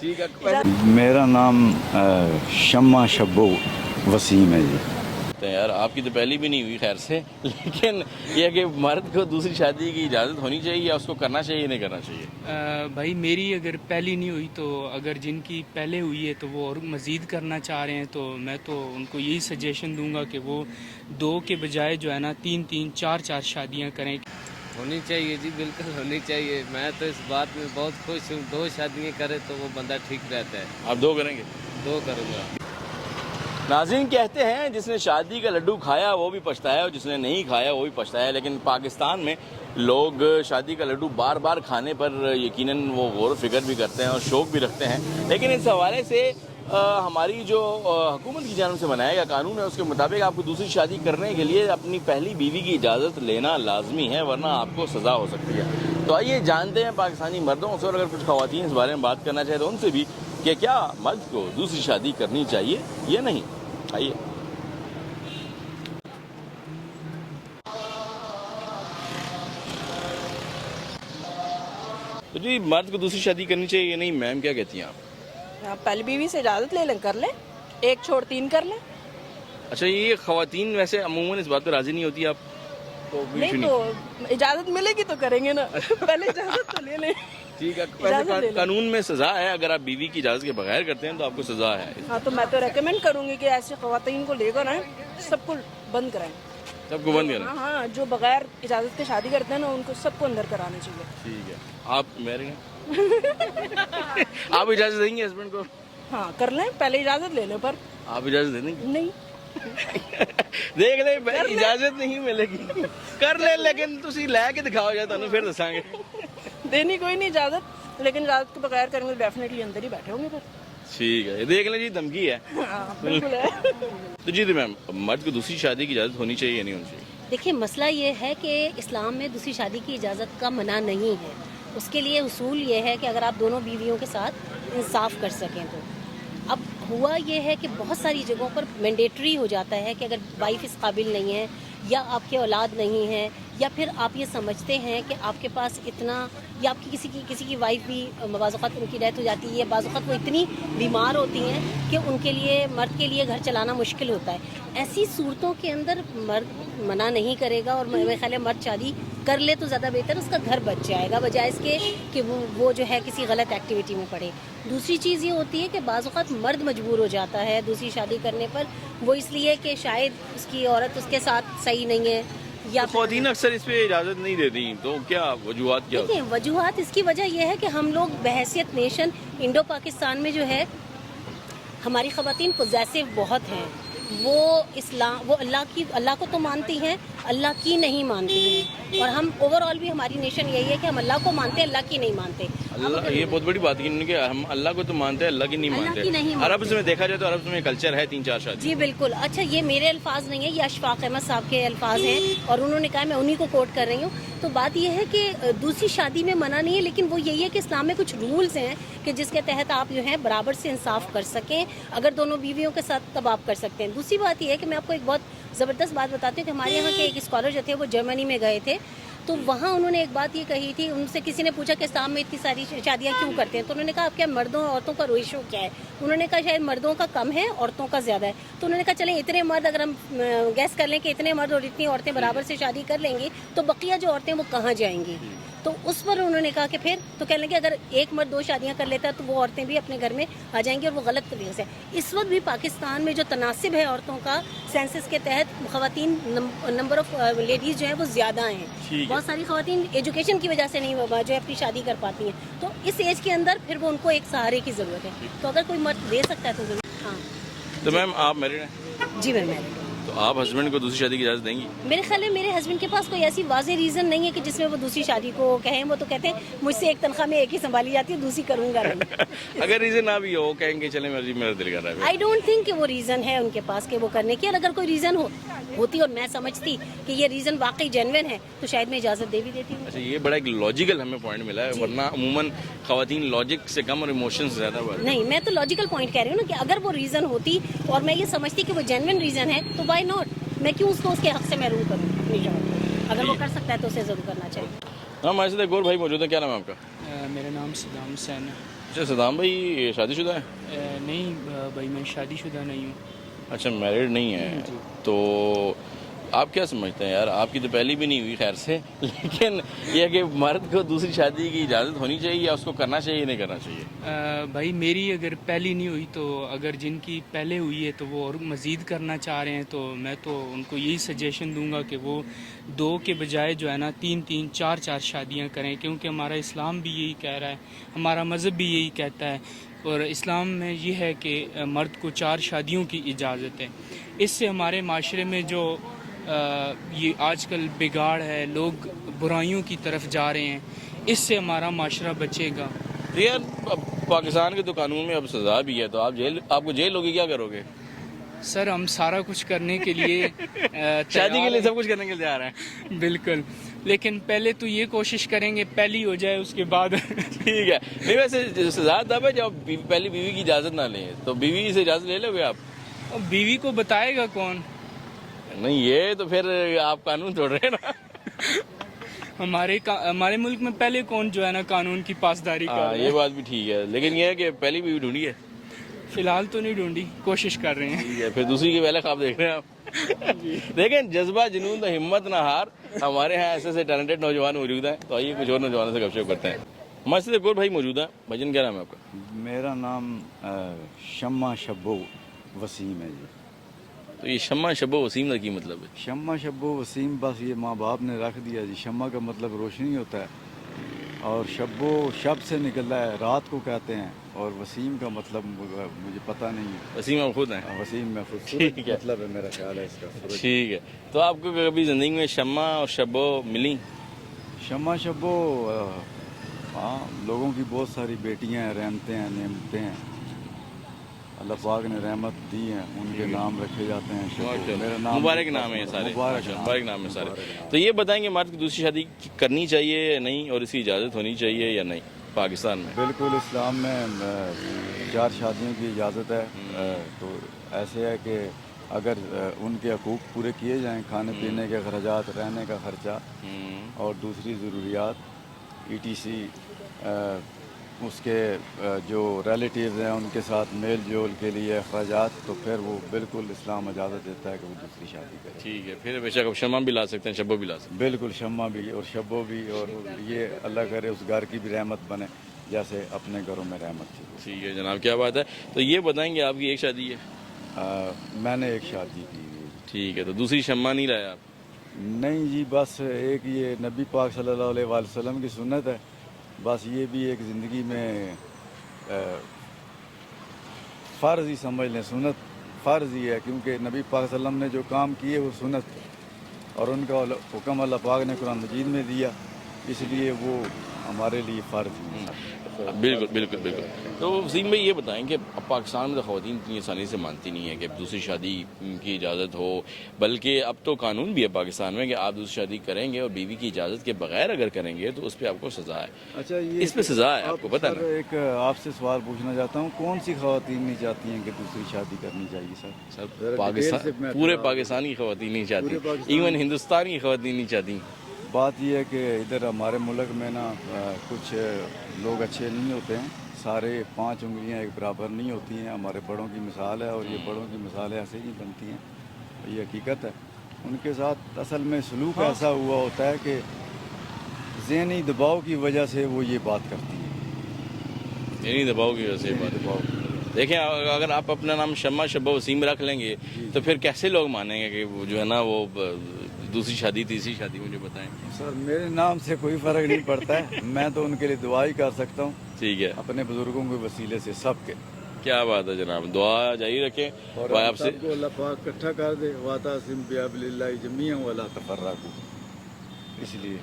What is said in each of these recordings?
ٹھیک ہے. میرا نام شمع شبو وسیم ہے جی. تو یار آپ کی تو پہلی بھی نہیں ہوئی خیر سے، لیکن یہ کہ مرد کو دوسری شادی کی اجازت ہونی چاہیے یا اس کو کرنا چاہیے یا نہیں کرنا چاہیے؟ بھائی میری اگر پہلی نہیں ہوئی تو اگر جن کی پہلے ہوئی ہے تو وہ اور مزید کرنا چاہ رہے ہیں تو میں تو ان کو یہی سجیشن دوں گا کہ وہ 2 کے بجائے جو ہے نا 3 4 شادیاں کریں. ہونی چاہیے جی، بالکل ہونی چاہیے. میں تو اس بات میں بہت خوش ہوں. 2 شادیاں کرے تو وہ بندہ ٹھیک رہتا ہے. آپ 2 کریں گے؟ 2 کروں گا. ناظرین کہتے ہیں جس نے شادی کا لڈو کھایا وہ بھی پچھتایا اور جس نے نہیں کھایا وہ بھی پچھتایا، لیکن پاکستان میں لوگ شادی کا لڈو بار بار کھانے پر یقیناً وہ غور و فکر بھی کرتے ہیں اور شوق بھی رکھتے ہیں. لیکن اس حوالے سے ہماری جو حکومت کی جانب سے بنایا گیا قانون ہے اس کے مطابق آپ کو دوسری شادی کرنے کے لیے اپنی پہلی بیوی کی اجازت لینا لازمی ہے، ورنہ آپ کو سزا ہو سکتی ہے. تو آئیے جانتے ہیں پاکستانی مردوں سے، اور اگر کچھ خواتین اس بارے میں بات کرنا چاہے تو ان سے بھی کہ کیا مرد کو دوسری شادی کرنی چاہیے یا نہیں. آئیے. تو جی مرد کو دوسری شادی کرنی چاہیے یا نہیں، میم کیا کہتی ہیں آپ؟ پہلی بیوی سے اجازت لے لیں، کر لیں، 1 چھوڑ 3 کر لیں. اچھا یہ خواتین ویسے عموماً اس بات پہ راضی نہیں ہوتی آپ تو نہیں تو اجازت ملے گی تو کریں گے نا، پہلے اجازت تو لے لیں. ٹھیک ہے. ویسے قانون میں سزا ہے، اگر آپ بیوی کی اجازت کے بغیر کرتے ہیں تو آپ کو سزا ہے. ہاں تو میں تو ریکمینڈ کروں گی کہ ایسے خواتین کو لے کر آئیں، سب کو بند کرائیں. سب کو بند کرنا؟ ہاں جو بغیر اجازت کے شادی کرتے ہیں نا ان کو سب کو اندر کرانا چاہیے. ٹھیک ہے. آپ میرے آپ اجازت دیں گے ہسبینڈ کو؟ ہاں کر لیں، پہلے اجازت لینے پر. آپ اجازت دیں گے؟ نہیں دیکھ لیں اجازت نہیں ملے گی کر لیں، لیکن تسی لے کے دکھاؤ جائے تو پھر دساں گے. دینی کوئی نہیں اجازت، لیکن اجازت کے بغیر کریں گے ڈیفینیٹلی اندر ہی بیٹھے ہوں گے پھر. ٹھیک ہے. دیکھ لیں جی دھمکی ہے. بالکل ہے. تو جی میم مرد کو دوسری شادی کی اجازت ہونی چاہیے یا نہیں ہونی چاہیے؟ دیکھیے مسئلہ یہ ہے کہ اسلام میں دوسری شادی کی اجازت کا منع نہیں ہے. اس کے لیے اصول یہ ہے کہ اگر آپ دونوں بیویوں کے ساتھ انصاف کر سکیں تو. اب ہوا یہ ہے کہ بہت ساری جگہوں پر مینڈیٹری ہو جاتا ہے کہ اگر وائف اس قابل نہیں ہے یا آپ کے اولاد نہیں ہے یا پھر آپ یہ سمجھتے ہیں کہ آپ کے پاس اتنا، یا آپ کی کسی کی وائف بھی بعض اوقات ان کی ڈیتھ ہو جاتی ہے، بعض اوقات وہ اتنی بیمار ہوتی ہیں کہ ان کے لیے، مرد کے لیے گھر چلانا مشکل ہوتا ہے. ایسی صورتوں کے اندر مرد منع نہیں کرے گا، اور میرے خیال ہے مرد شادی کر لے تو زیادہ بہتر، اس کا گھر بچ جائے گا بجائے اس کے کہ وہ جو ہے کسی غلط ایکٹیویٹی میں پڑے. دوسری چیز یہ ہوتی ہے کہ بعض اوقات مرد مجبور ہو جاتا ہے دوسری شادی کرنے پر، وہ اس لیے کہ شاید اس کی عورت اس کے ساتھ صحیح نہیں ہے یا خواتین اکثر اس پہ اجازت نہیں دیتی، تو کیا وجوہات کیا ہوتی ہیں؟ وجوہات اس کی وجہ یہ ہے کہ ہم لوگ بحیثیت نیشن انڈو پاکستان میں جو ہے ہماری خواتین پوزیسو بہت ہیں. وہ اللہ کو تو مانتی ہیں، اللہ کی نہیں مانتی ہیں. اور ہم اوور آل بھی ہماری نیشن یہی ہے کہ ہم اللہ کو مانتے ہیں، اللہ کی نہیں مانتے. اللہ، یہ بہت بڑی بات ہے کہ ہم اللہ کو تو مانتے ہیں، اللہ کی نہیں مانتے. عرب میں دیکھا جائے تو عرب میں کلچر ہے 3 4 شادی. جی بالکل. اچھا یہ میرے الفاظ نہیں ہیں، یہ اشفاق احمد صاحب کے الفاظ ہیں اور انہوں نے کہا، میں انہی کو کوٹ کر رہی ہوں. تو بات یہ ہے کہ دوسری شادی میں منع نہیں ہے، لیکن وہ یہی ہے کہ اسلام میں کچھ رولز ہیں کہ جس کے تحت آپ جو ہیں برابر سے انصاف کر سکیں. اگر دونوں بیویوں کے ساتھ تب آپ کر سکتے ہیں. دوسری بات یہ ہے کہ میں آپ کو ایک بہت زبردست بات بتاتی ہوں کہ ہمارے یہاں کے ایک اسکالر جو تھے وہ جرمنی میں گئے تھے، تو وہاں انہوں نے ایک بات یہ کہی تھی. ان سے کسی نے پوچھا کہ اسلام میں اتنی ساری شادیاں کیوں کرتے ہیں، تو انہوں نے کہا آپ کیا مردوں اور عورتوں کا ریشو کیا ہے. انہوں نے کہا شاید مردوں کا کم ہے، عورتوں کا زیادہ ہے. تو انہوں نے کہا چلیں اتنے مرد، اگر ہم گیس کر لیں کہ اتنے مرد اور اتنی عورتیں برابر سے شادی کر لیں گی تو بقیہ جو عورتیں وہ کہاں جائیں گی. تو اس پر انہوں نے کہا کہ پھر تو کہنے لگے اگر ایک مرد 2 شادیاں کر لیتا ہے تو وہ عورتیں بھی اپنے گھر میں آ جائیں گی، اور وہ غلط طریقے سے. اس وقت بھی پاکستان میں جو تناسب ہے عورتوں کا سینسس کے تحت، خواتین نمبر آف لیڈیز جو ہیں وہ زیادہ ہیں. بہت ساری خواتین ایجوکیشن کی وجہ سے نہیں جو ہے اپنی شادی کر پاتی ہیں. تو اس ایج کے اندر پھر وہ ان کو ایک سہارے کی ضرورت ہے. تو اگر کوئی مرد دے سکتا ہے تو ضرور. ہاں تو میم آپ میرڈ ہیں؟ جی میں میرڈ. تو آپ ہسبینڈ کو دوسری شادی کی اجازت دیں گی؟ میرے خیال ہے میرے ہسبینڈ کے پاس کوئی ایسی واضح ریزن نہیں ہے کہ جس میں وہ دوسری شادی کو کہیں. وہ تو کہتے ہیں مجھ سے ایک تنخواہ میں ایک ہی سنبھالی جاتی ہے، دوسری کروں گا نہیں. اگر ریزن نہ بھی ہو، کہیں گے چلیں مرضی، میرا دل کر رہا ہے. آئی ڈونٹ تھنک کہ وہ ریزن ہے ان کے پاس کہ وہ کرنے کی. اور اگر کوئی ریزن ہوتی اور میں سمجھتی کہ یہ ریزن واقعی جینوین ہے تو شاید میں اجازت دے بھی دیتی ہوں. اچھا یہ بڑا ایک لاجیکل ہمیں پوائنٹ ملا ہے، ورنہ عموماً خواتین لاجک سے کم اور ایموشن سے زیادہ بات. نہیں، میں تو لاجیکل پوائنٹ کہہ رہی ہوں نا کہ اگر وہ ریزن ہوتی اور میں یہ سمجھتی کہ وہ جینوین ریزن ہے تو وائی ناٹ. میں کیوں اس کو اس کے حق سے محروم کروں اپنی جگہ. اگر وہ کر سکتا ہے تو اسے ضرور کرنا چاہیے. ہاں ہمارے ساتھ ایک اور بھائی موجود ہیں. کیا نام ہے آپ کا؟ میرا نام صدام حسین ہے. اچھا صدام بھائی شادی شدہ ہیں؟ نہیں بھائی میں شادی شدہ نہیں ہوں. اچھا میرڈ نہیں ہے. تو آپ کیا سمجھتے ہیں یار، آپ کی تو پہلی بھی نہیں ہوئی خیر سے، لیکن یہ کہ مرد کو دوسری شادی کی اجازت ہونی چاہیے یا اس کو کرنا چاہیے یا نہیں کرنا چاہیے؟ بھائی میری اگر پہلی نہیں ہوئی تو اگر جن کی پہلے ہوئی ہے تو وہ اور مزید کرنا چاہ رہے ہیں تو میں تو ان کو یہی سجیشن دوں گا کہ وہ 2 کے بجائے جو ہے نا 3 4 شادیاں کریں، کیونکہ ہمارا اسلام بھی یہی کہہ رہا ہے، ہمارا مذہب بھی یہی کہتا ہے. اور اسلام میں یہ ہے کہ مرد کو 4 شادیوں کی اجازت ہے. اس سے ہمارے معاشرے میں جو یہ آج کل بگاڑ ہے، لوگ برائیوں کی طرف جا رہے ہیں، اس سے ہمارا معاشرہ بچے گا. تو یار اب پاکستان کے تو قانون میں اب سزا بھی ہے، تو آپ کو جیل ہوگی، کیا کرو گے؟ سر ہم سارا کچھ کرنے کے لیے شادی کے لیے سب کچھ کرنے کے لیے تیار ہیں. بالکل، لیکن پہلے تو یہ کوشش کریں گے پہلی ہو جائے اس کے بعد. ٹھیک ہے. نہیں ویسے سزا تب ہے جب پہلی بیوی کی اجازت نہ لیں، تو بیوی سے اجازت لے لو گے آپ؟ بیوی کو بتائے گا کون؟ نہیں یہ تو پھر آپ قانون توڑ رہے ہیں نا. ہمارے ملک میں پہلے کون جو ہے نا قانون کی پاسداری کر رہا ہے. یہ بات بھی ٹھیک ہے، لیکن یہ ہے کہ پہلی بیوی ڈھونڈی ہے. فی الحال تو نہیں ڈھونڈی، کوشش کر رہے ہیں. ٹھیک ہے، پھر دوسری کے پہلے خواب دیکھ رہے ہیں آپ. دیکھیں جذبہ جنون تو ہمت نہ ہار. ہمارے یہاں ایسے ٹیلنٹڈ نوجوان موجود ہیں، تو آئیے کچھ اور نوجوانوں سے گپ شپ کرتے ہیں. ہمارے ساتھ ایک اور بھائی موجود ہیں. بھجن کیا نام ہے آپ کا؟ میرا نام شمع شبو وسیم ہے جی. تو یہ شمع شبو وسیم کا کی مطلب ہے؟ شمع شبو وسیم بس یہ ماں باپ نے رکھ دیا جی. شمع کا مطلب روشنی ہوتا ہے، اور شبو شب سے نکلا ہے، رات کو کہتے ہیں، اور وسیم کا مطلب مجھے پتہ نہیں ہے. وسیم آپ خود ہیں؟ وسیم میں ٹھیک ہے. مطلب ہے میرا خیال ہے اس کا. ٹھیک ہے. تو آپ کو کبھی زندگی میں شمع اور شبو ملی؟ شمع شبو ہاں، لوگوں کی بہت ساری بیٹیاں ہیں، رحمتیں ہیں، نعمتیں ہیں، اللہ پاک نے رحمت دی ہیں، ان کے نام رکھے جاتے ہیں شبو. میرا نام مبارک نام ہے یہ سارے. مبارک نام ہے سارے. مبارک. تو یہ بتائیں کہ مرد کی دوسری شادی کرنی چاہیے یا نہیں، اور اس کی اجازت ہونی چاہیے یا نہیں پاکستان میں؟ بالکل اسلام میں 4 شادیوں کی اجازت ہے. تو ایسے ہے کہ اگر ان کے حقوق پورے کیے جائیں، کھانے پینے کے اخراجات، رہنے کا خرچہ اور دوسری ضروریات ETC، اس کے جو ریلیٹیوز ہیں ان کے ساتھ میل جول کے لیے اخراجات، تو پھر وہ بالکل اسلام اجازت دیتا ہے کہ وہ دوسری شادی کرے. ٹھیک ہے. پھر بے شک شمع بھی لا سکتے ہیں، شبو بھی لا سکتے بالکل شمع بھی اور شبو بھی، اور یہ اللہ کرے اس گھر کی بھی رحمت بنے جیسے اپنے گھروں میں رحمت تھی. ہیں. ٹھیک ہے جناب، کیا بات ہے. تو یہ بتائیں کہ آپ کی ایک شادی ہے؟ میں نے ایک شادی کی. ٹھیک ہے. تو دوسری شمع نہیں لایا آپ؟ نہیں جی، بس ایک یہ نبی پاک صلی اللہ علیہ وآلہ وسلم کی سنت ہے، بس یہ بھی ایک زندگی میں فرض ہی سمجھ لیں. سنت فرض ہی ہے، کیونکہ نبی پاک صلی اللہ علیہ وسلم نے جو کام کیے وہ سنت، اور ان کا حکم اللہ پاک نے قرآن مجید میں دیا، اس لیے وہ ہمارے لیے فرض ہے. بالکل بالکل بالکل. تو وسیم بھائی یہ بتائیں کہ اب پاکستان میں تو خواتین اتنی آسانی سے مانتی نہیں ہیں کہ دوسری شادی کی اجازت ہو، بلکہ اب تو قانون بھی ہے پاکستان میں کہ آپ دوسری شادی کریں گے اور بیوی کی اجازت کے بغیر اگر کریں گے تو اس پہ آپ کو سزا ہے. اچھا، یہ اس پہ سزا ہے، آپ کو پتہ ہے؟ ایک آپ سے سوال پوچھنا چاہتا ہوں، کون سی خواتین نہیں چاہتی ہیں کہ دوسری شادی کرنی چاہیے سر؟ سر پاکستان پورے پاکستان کی خواتین نہیں چاہتی، ایون ہندوستان کی خواتین نہیں چاہتی. بات یہ ہے کہ ادھر ہمارے ملک میں نا کچھ لوگ اچھے نہیں ہوتے ہیں. سارے 5 انگلیاں ایک برابر نہیں ہوتی ہیں. ہمارے بڑوں کی مثال ہے، اور یہ بڑوں کی مثالیں ایسے ہی بنتی ہیں، یہ حقیقت ہے. ان کے ساتھ اصل میں سلوک ایسا ہوا ہوتا ہے کہ ذہنی دباؤ کی وجہ سے وہ یہ بات کرتی ہیں. ذہنی دباؤ کی وجہ سے یہ بات. دیکھیں اگر آپ اپنا نام شمع شبو وسیم رکھ لیں گے تو پھر کیسے لوگ مانیں گے کہ وہ جو ہے نا وہ دوسری شادی تیسری شادی؟ مجھے بتائیں. سر میرے نام سے کوئی فرق نہیں پڑتا ہے، میں تو ان کے لیے دعا ہی کر سکتا ہوں. ٹھیک ہے. اپنے بزرگوں کے وسیلے سے سب کے. کیا بات ہے جناب، دعا جاری رکھیں اور آپ سے. سب کو اللہ پاک اکٹھا کر دے. واعتصموا بحبل اللہ جميعا ولا تفرقوا. اس لیے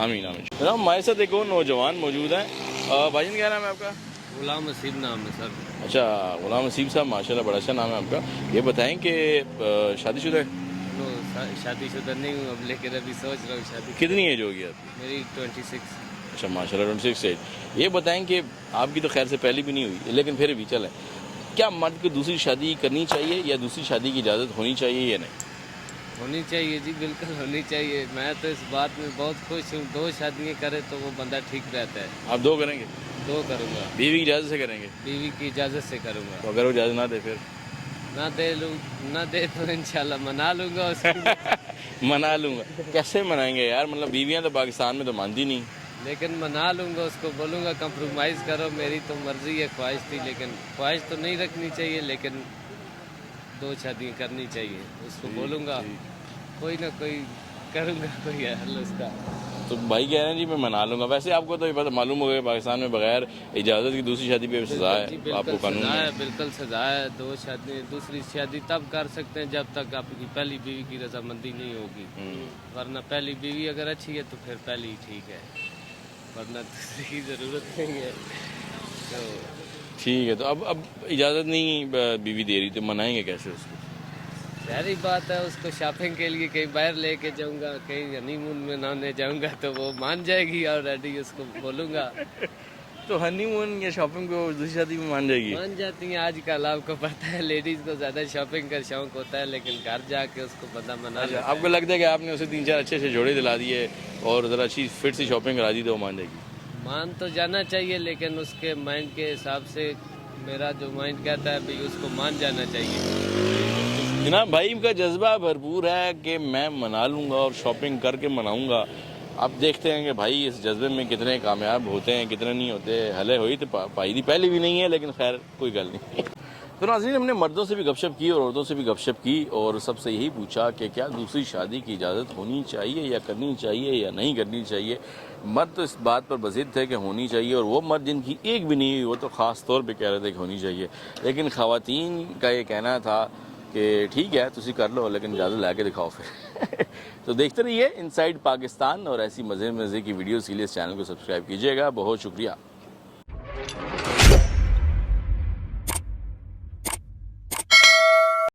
آمین آمین. جناب ہمارے ساتھ ایک اور نوجوان موجود ہیں. بھائی جان کیا نام ہے آپ کا؟ غلام حسیب نام ہے سر. اچھا غلام حسیب صاحب، ماشاءاللہ بڑا اچھا نام ہے آپ کا. یہ بتائیں کہ شادی شدہ ہے؟ شادی شدہ نہیں ہوں اب، لیکن ابھی سوچ رہا ہوں شادی. کتنی ایج ہوگی آپ کی؟ میری 26. اچھا ماشاءاللہ 26 ایج. یہ بتائیں کہ آپ کی تو خیر سے پہلی بھی نہیں ہوئی، لیکن پھر بھی چلیں، کیا مرد کو دوسری شادی کرنی چاہیے یا دوسری شادی کی اجازت ہونی چاہیے یا نہیں؟ ہونی چاہیے جی، بالکل ہونی چاہیے. میں تو اس بات میں بہت خوش ہوں. 2 شادیاں کرے تو وہ بندہ ٹھیک رہتا ہے. آپ 2 کریں گے؟ 2 کروں گا. بیوی کی اجازت سے کریں گے؟ بیوی کی اجازت سے کروں گا. تو اگر وہ اجازت نہ دے پھر؟ نہ دے تو انشاءاللہ منا لوں گا اس کو. منا لوں گا. کیسے منائیں گے یار؟ مطلب بیویاں تو پاکستان میں تو مانتی نہیں. لیکن منا لوں گا اس کو. بولوں گا کمپرومائز کرو. میری تو مرضی ہے، خواہش تھی، لیکن خواہش تو نہیں رکھنی چاہیے، لیکن 2 شادیاں کرنی چاہیے. اس کو بولوں گا کوئی نہ کوئی کروں گا کوئی حل اس کا. تو بھائی کہہ رہے ہیں جی میں منا لوں گا. ویسے آپ کو تو یہ پتہ معلوم ہو گیا پاکستان میں بغیر اجازت کی دوسری شادی پہ سزا ہے. جی آپ کو بالکل قانون سزا میں ہے، بالکل سزا ہے. 2 شادی، دوسری شادی تب کر سکتے ہیں جب تک آپ کی پہلی بیوی کی رضامندی نہیں ہوگی. ورنہ پہلی بیوی اگر اچھی ہے تو پھر پہلی ٹھیک ہے، ورنہ دوسری کی ضرورت نہیں ہے. تو ٹھیک ہے. تو اب اجازت نہیں بیوی دے رہی تو منائیں گے کیسے اس کو؟ ظاہری بات ہے، اس کو شاپنگ کے لیے کہیں باہر لے کے جاؤں گا، کہیں ہنی مون میں نانے جاؤں گا تو وہ مان جائے گی آلریڈی. اس کو بولوں گا تو ہنی مون یا شاپنگ کو دوسری شادی میں مان جائے گی؟ مان جاتی ہیں. آج کل آپ کو پتہ ہے لیڈیز کو زیادہ شاپنگ کا شوق ہوتا ہے، لیکن گھر جا کے اس کو بندہ منا لیتا ہے. آپ کو لگتا ہے کہ آپ نے اسے 3-4 اچھے سے جوڑے دلا دیے اور ذرا اچھی فٹ سی شاپنگ کرا دی تو وہ مان جائے گی؟ مان تو جانا چاہیے، لیکن اس کے مائنڈ کے حساب سے میرا جو مائنڈ کہتا ہے بھئی اس کو مان جانا چاہیے. جناب بھائی کا جذبہ بھرپور ہے کہ میں منا لوں گا اور شاپنگ کر کے مناؤں گا. اب دیکھتے ہیں کہ بھائی اس جذبے میں کتنے کامیاب ہوتے ہیں کتنے نہیں ہوتے. حلے ہوئی تو پائی دی پہلی بھی نہیں ہے، لیکن خیر کوئی گل نہیں. تو ناظرین ہم نے مردوں سے بھی گپ شپ کی اور عورتوں سے بھی گپ شپ کی اور سب سے یہی پوچھا کہ کیا دوسری شادی کی اجازت ہونی چاہیے یا کرنی چاہیے یا نہیں کرنی چاہیے. مرد تو اس بات پر بضد تھے کہ ہونی چاہیے، اور وہ مرد جن کی ایک بھی نہیں ہوئی وہ تو خاص طور پہ کہہ رہے تھے کہ ہونی چاہیے. لیکن خواتین کا یہ کہنا تھا کہ ٹھیک ہے تسی کر لو لیکن اجازت لے کے دکھاؤ پھر. تو دیکھتے رہیے ان سائیڈ پاکستان، اور ایسی مزے کی ویڈیوز کے لیے اس چینل کو سبسکرائب کیجیے گا. بہت شکریہ.